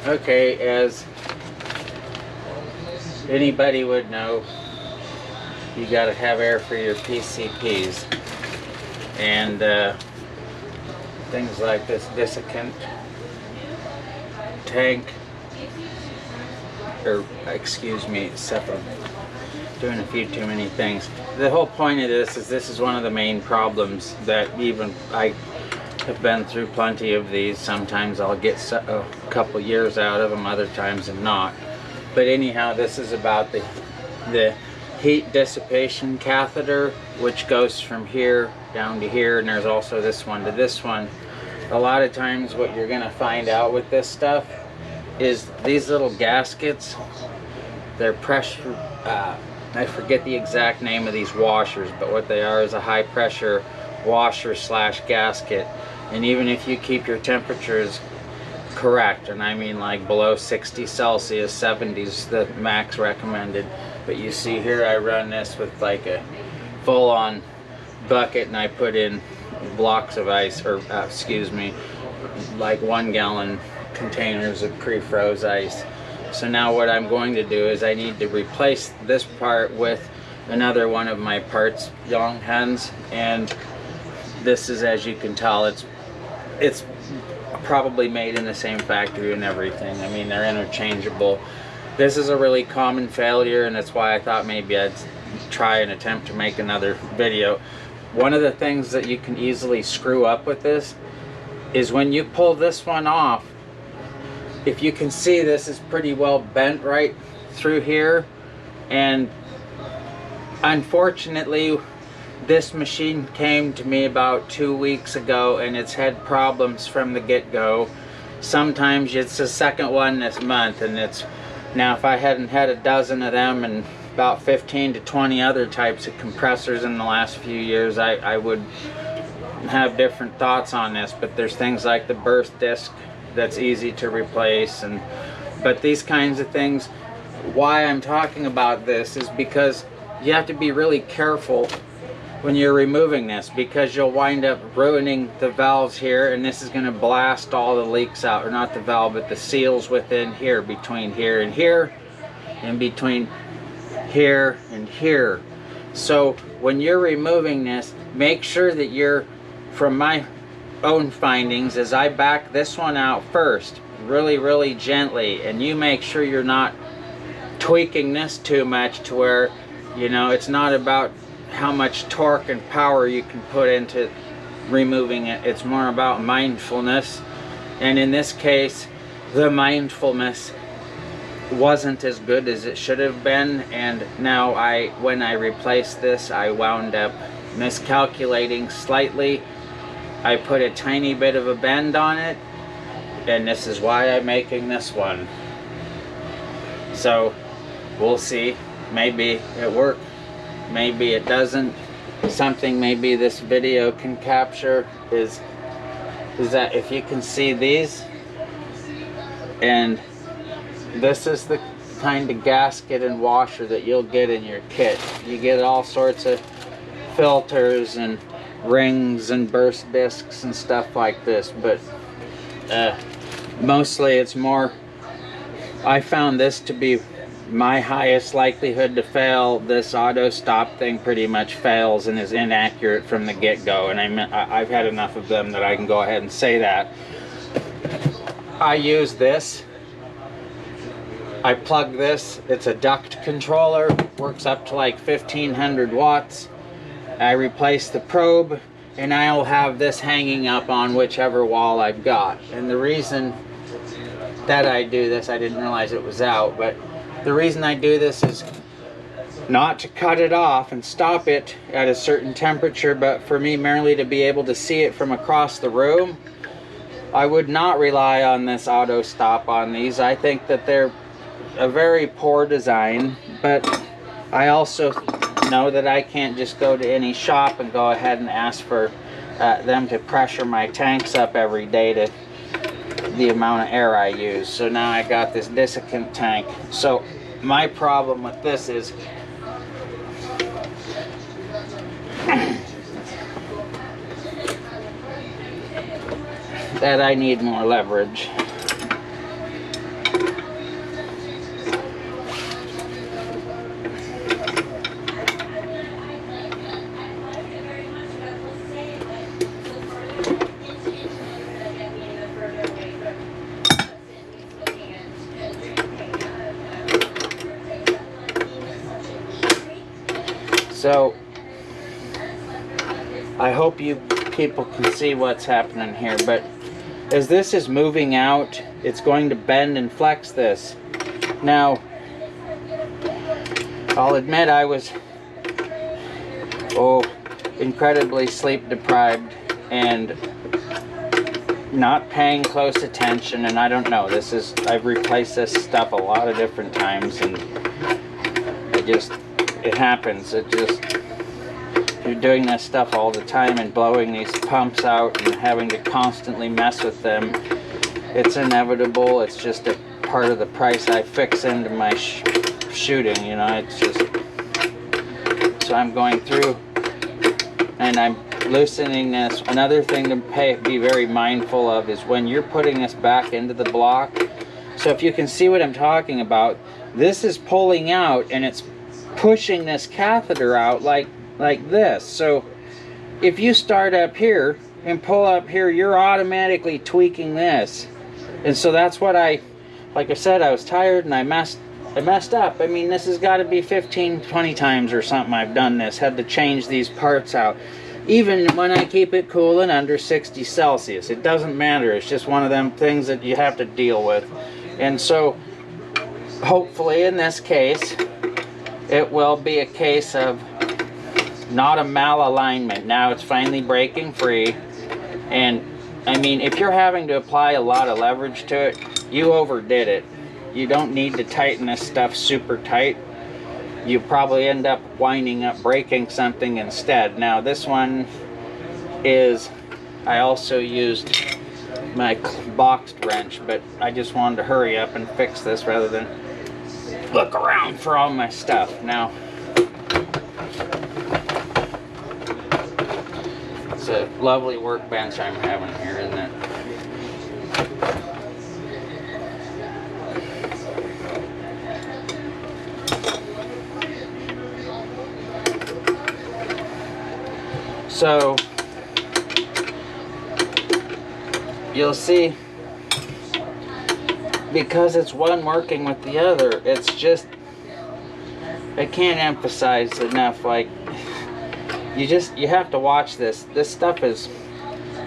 Okay, as anybody would know, you got to have air for your PCPs, and things like this dissipant tank, or excuse me, doing a few too many things. The whole point of this is one of the main problems that even I have been through plenty of these. Sometimes I'll get a couple years out of them, other times I'm not. But anyhow, this is about the heat dissipation catheter, which goes from here down to here, and there's also this one to this one. A lot of times what you're going to find out with this stuff is these little gaskets, they're pressure, I forget the exact name of these washers, but what they are is a high pressure washer slash gasket. And even if you keep your temperatures correct, and I mean like below 60 Celsius, 70's the max recommended, but you see here I run this with like a full-on bucket, and I put in blocks of ice, or excuse me, like 1 gallon containers of pre-froze ice. So now what I'm going to do is I need to replace this part with another one of my parts, Young Hengs, and this is, as you can tell, it's probably made in the same factory and everything. I mean, they're interchangeable. This is a really common failure, and that's why I thought maybe I'd try and attempt to make another video. One of the things that you can easily screw up with this is when you pull this one off, if you can see, this is pretty well bent right through here, and unfortunately this machine came to me about 2 weeks ago, and it's had problems from the get-go. Sometimes it's the second one this month, and it's now, if I hadn't had a dozen of them and about 15 to 20 other types of compressors in the last few years, I would have different thoughts on this. But there's things like the burst disc that's easy to replace, but these kinds of things, why I'm talking about this is because you have to be really careful when you're removing this, because you'll wind up ruining the valves here, and this is going to blast all the leaks out, or not the valve, but the seals within here, between here and here, and between here and here. So when you're removing this, make sure that you're, from my own findings, is I back this one out first, really gently, and you make sure you're not tweaking this too much to where, you know, it's not about how much torque and power you can put into removing it. It's more about mindfulness, and in this case the mindfulness wasn't as good as it should have been, and now when I replaced this, I wound up miscalculating slightly. I put a tiny bit of a bend on it, and this is why I'm making this one. So we'll see, maybe it works, maybe it doesn't. Something maybe this video can capture is that if you can see these, and this is the kind of gasket and washer that you'll get in your kit. You get all sorts of filters and rings and burst discs and stuff like this, but mostly it's more, I found this to be my highest likelihood to fail. This auto stop thing pretty much fails and is inaccurate from the get-go, and I've had enough of them that I can go ahead and say that. I use this, I plug this, it's a duct controller, works up to like 1500 watts. I replace the probe, and I'll have this hanging up on whichever wall I've got. And the reason that I do this, I didn't realize it was out, but the reason I do this is not to cut it off and stop it at a certain temperature, but for me merely to be able to see it from across the room. I would not rely on this auto stop on these. I think that they're a very poor design, but I also know that I can't just go to any shop and go ahead and ask for them to pressure my tanks up every day to the amount of air I use. So now I got this dissipant tank. So my problem with this is that I need more leverage. So I hope you people can see what's happening here, but as this is moving out, it's going to bend and flex this. Now, I'll admit I was incredibly sleep deprived and not paying close attention, and I don't know, I've replaced this stuff a lot of different times, and it happens. You're doing this stuff all the time and blowing these pumps out and having to constantly mess with them. It's inevitable. It's just a part of the price I fix into my shooting, you know. It's just, so I'm going through and I'm loosening this. Another thing to be very mindful of is when you're putting this back into the block. So if you can see what I'm talking about, this is pulling out and it's pushing this catheter out like this. So if you start up here and pull up here, you're automatically tweaking this. And so that's what like I said, I was tired and I messed up. I mean, this has got to be 15-20 times or something I've done this, had to change these parts out. Even when I keep it cool and under 60 Celsius, it doesn't matter. It's just one of them things that you have to deal with. And so hopefully in this case, it will be a case of not a malalignment. Now it's finally breaking free. And I mean, if you're having to apply a lot of leverage to it, you overdid it. You don't need to tighten this stuff super tight. You probably end up winding up breaking something instead. Now this one is, I also used my boxed wrench, but I just wanted to hurry up and fix this rather than look around for all my stuff. Now, it's a lovely workbench I'm having here, isn't it? So you'll see, because it's one working with the other, it's just, I can't emphasize enough, like, you have to watch this. This stuff is,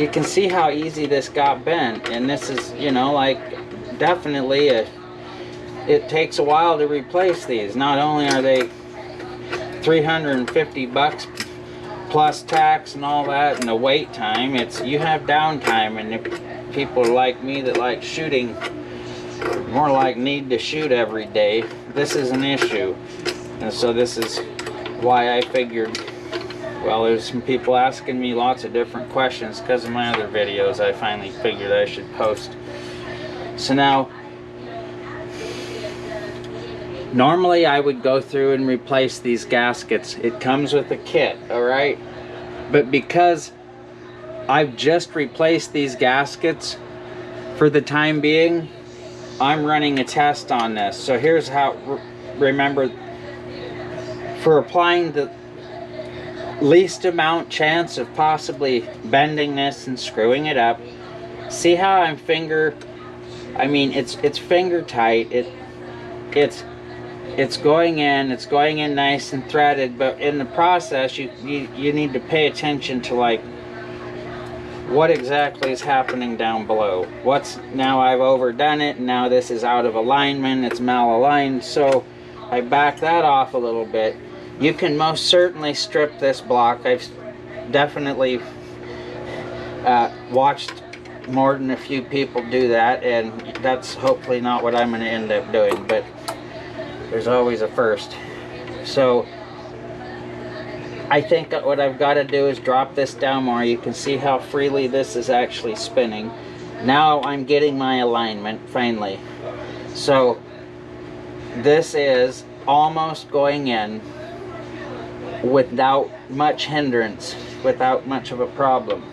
you can see how easy this got bent, and this is, you know, like, definitely it takes a while to replace these. Not only are they $350 plus tax and all that, and the wait time, it's, you have downtime. And if people are like me that like shooting, more like need to shoot every day, this is an issue. And so this is why I figured, well, there's some people asking me lots of different questions because of my other videos. I finally figured I should post. So now, normally I would go through and replace these gaskets. It comes with a kit, alright? But because I've just replaced these gaskets for the time being, I'm running a test on this. So here's how, remember, for applying the least amount chance of possibly bending this and screwing it up, see how I'm I mean, it's finger tight. It's going in nice and threaded, but in the process you need to pay attention to, like, what exactly is happening down below. Now I've overdone it, and now this is out of alignment, it's malaligned, so I back that off a little bit. You can most certainly strip this block. I've definitely watched more than a few people do that, and that's hopefully not what I'm going to end up doing, but there's always a first. So I think that what I've got to do is drop this down more. You can see how freely this is actually spinning. Now I'm getting my alignment finally. So this is almost going in without much hindrance, without much of a problem.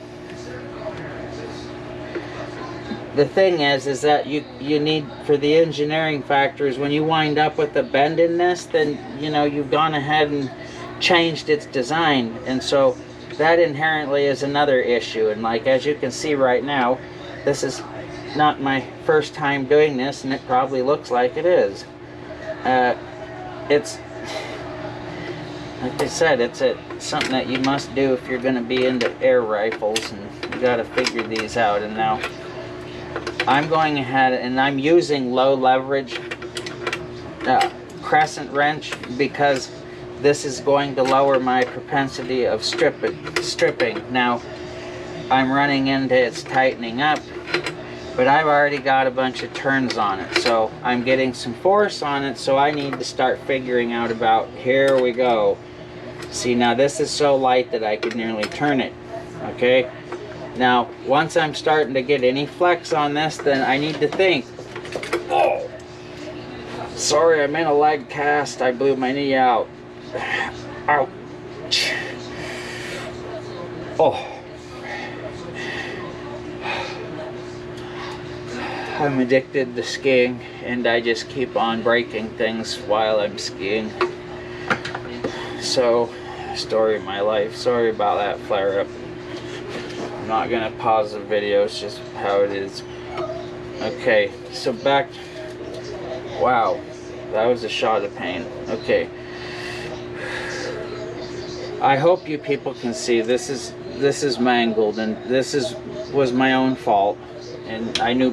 The thing is that you need, for the engineering factors, when you wind up with a bend in this, then, you know, you've gone ahead and changed its design, and so that inherently is another issue. And like, as you can see right now, this is not my first time doing this, and it probably looks like it is. like I said, it's something that you must do if you're going to be into air rifles, and you got to figure these out. And now I'm going ahead and I'm using low leverage crescent wrench, because this is going to lower my propensity of stripping. Now I'm running into it's tightening up, but I've already got a bunch of turns on it, so I'm getting some force on it, so I need to start figuring out about, here we go. See, now this is so light that I could nearly turn it. Okay, now once I'm starting to get any flex on this, then I need to think, oh, sorry, I'm in a leg cast, I blew my knee out. Ouch. Oh, I'm addicted to skiing, and I just keep on breaking things while I'm skiing. So, story of my life. Sorry about that flare up. I'm not gonna pause the video, it's just how it is. Okay, so back. Wow, that was a shot of pain. Okay, I hope you people can see this is mangled, and this was my own fault, and I knew better.